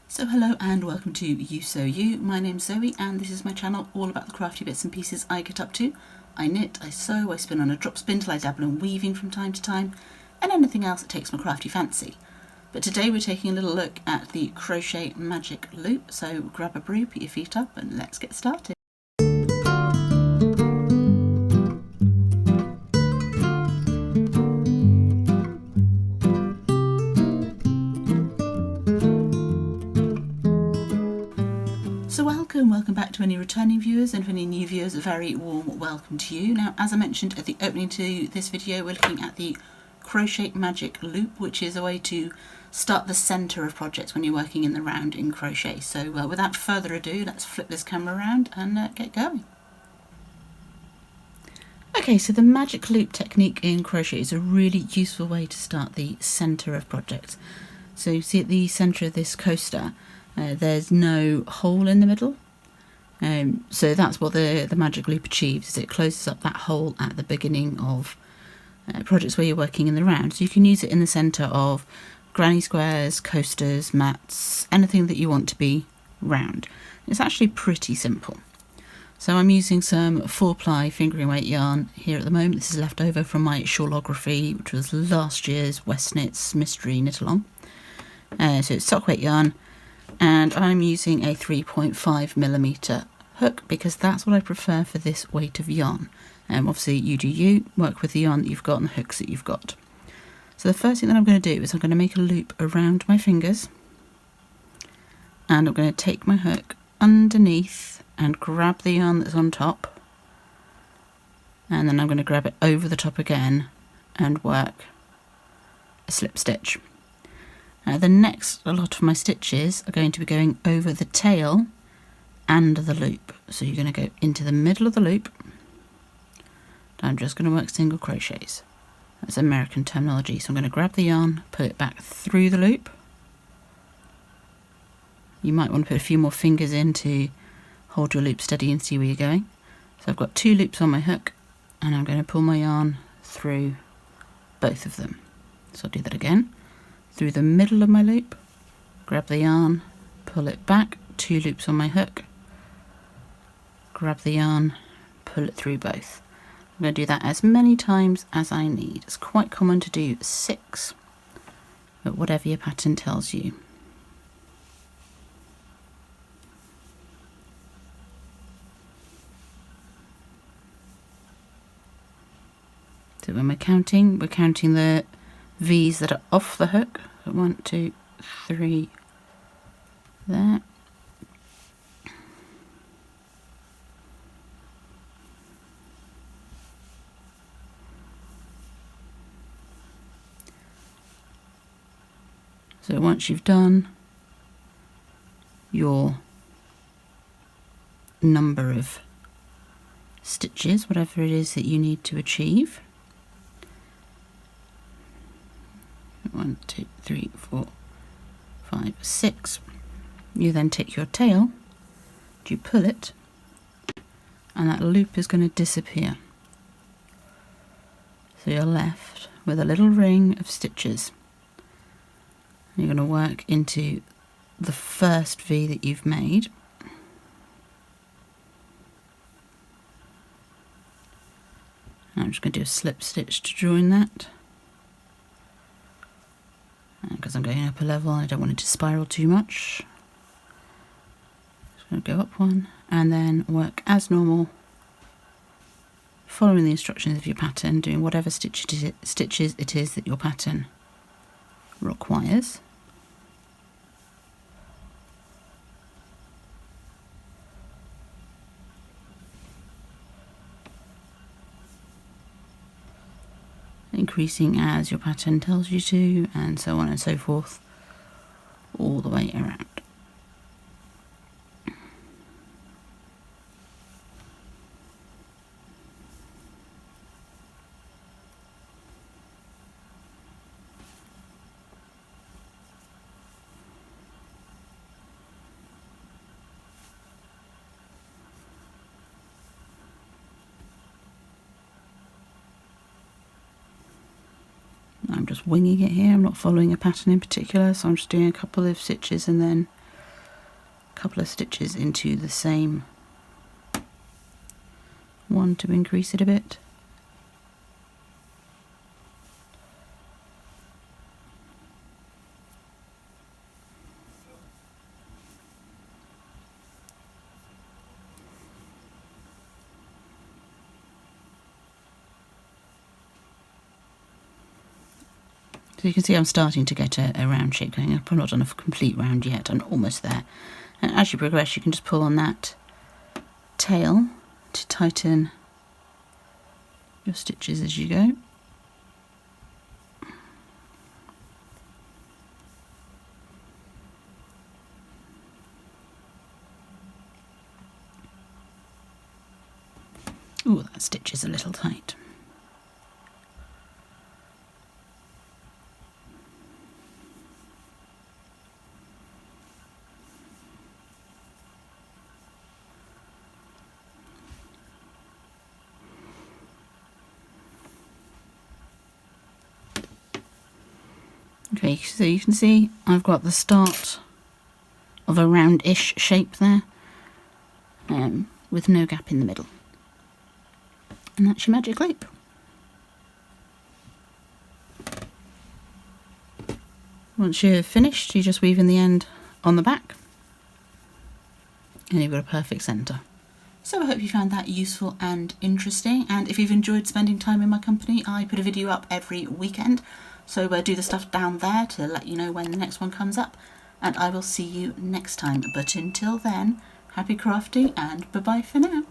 So hello and welcome to Ewe Sew You. My name's Zoe and this is my channel all about the crafty bits and pieces I get up to. I knit, I sew, I spin on a drop spindle, I dabble in weaving from time to time, and anything else that takes my crafty fancy. But today we're taking a little look at the Crochet Magic Loop, so grab a brew, put your feet up and let's get started. So welcome back to any returning viewers, and for any new viewers a very warm welcome to you. Now, as I mentioned at the opening to this video, we're looking at the Crochet Magic Loop, which is a way to start the centre of projects when you're working in the round in crochet. So without further ado, let's flip this camera around and get going. Okay, so the magic loop technique in crochet is a really useful way to start the centre of projects. So you see at the centre of this coaster, there's no hole in the middle, so that's what the magic loop achieves, is it closes up that hole at the beginning of projects where you're working in the round. So you can use it in the centre of granny squares, coasters, mats, anything that you want to be round. It's actually pretty simple. So I'm using some 4-ply fingering weight yarn here at the moment. This is left over from my shawlography, which was last year's West Knits Mystery Knit Along. So it's sock weight yarn, and I'm using a 3.5mm hook because that's what I prefer for this weight of yarn. Obviously you do you, work with the yarn that you've got and the hooks that you've got. So the first thing that I'm going to do is I'm going to make a loop around my fingers, and I'm going to take my hook underneath and grab the yarn that's on top, and then I'm going to grab it over the top again and work a slip stitch. The next lot of my stitches are going to be going over the tail and the loop. So you're going to go into the middle of the loop. I'm just going to work single crochets. That's American terminology. So I'm going to grab the yarn, pull it back through the loop. You might want to put a few more fingers in to hold your loop steady and see where you're going. So I've got 2 loops on my hook, and I'm going to pull my yarn through both of them. So I'll do that again. Through the middle of my loop, grab the yarn, pull it back, 2 loops on my hook, grab the yarn, pull it through both. I'm going to do that as many times as I need. It's quite common to do 6, but whatever your pattern tells you. So when we're counting the V's that are off the hook. So 1, 2, 3 there. So once you've done your number of stitches, whatever it is that you need to achieve, 1, 2, 3, 4, 5, 6. You then take your tail, you pull it, and that loop is going to disappear. So you're left with a little ring of stitches. You're going to work into the first V that you've made. I'm just going to do a slip stitch to join that. Because I'm going up a level, I don't want it to spiral too much. Just going to go up 1 and then work as normal, following the instructions of your pattern, doing whatever stitches it is that your pattern requires. Increasing as your pattern tells you to, and so on and so forth, all the way around. I'm just winging it here, I'm not following a pattern in particular, so I'm just doing a couple of stitches and then couple of stitches into the same one to increase it a bit. So you can see I'm starting to get a round shape going. I've probably not done a complete round yet. I'm almost there. And as you progress, you can just pull on that tail to tighten your stitches as you go. Oh, that stitch is a little tight. Okay, so you can see I've got the start of a roundish shape there, with no gap in the middle. And that's your magic loop. Once you're finished, you just weave in the end on the back, and you've got a perfect centre. So I hope you found that useful and interesting, and if you've enjoyed spending time in my company, I put a video up every weekend. So do the stuff down there to let you know when the next one comes up, and I will see you next time. But until then, happy crafting and bye-bye for now.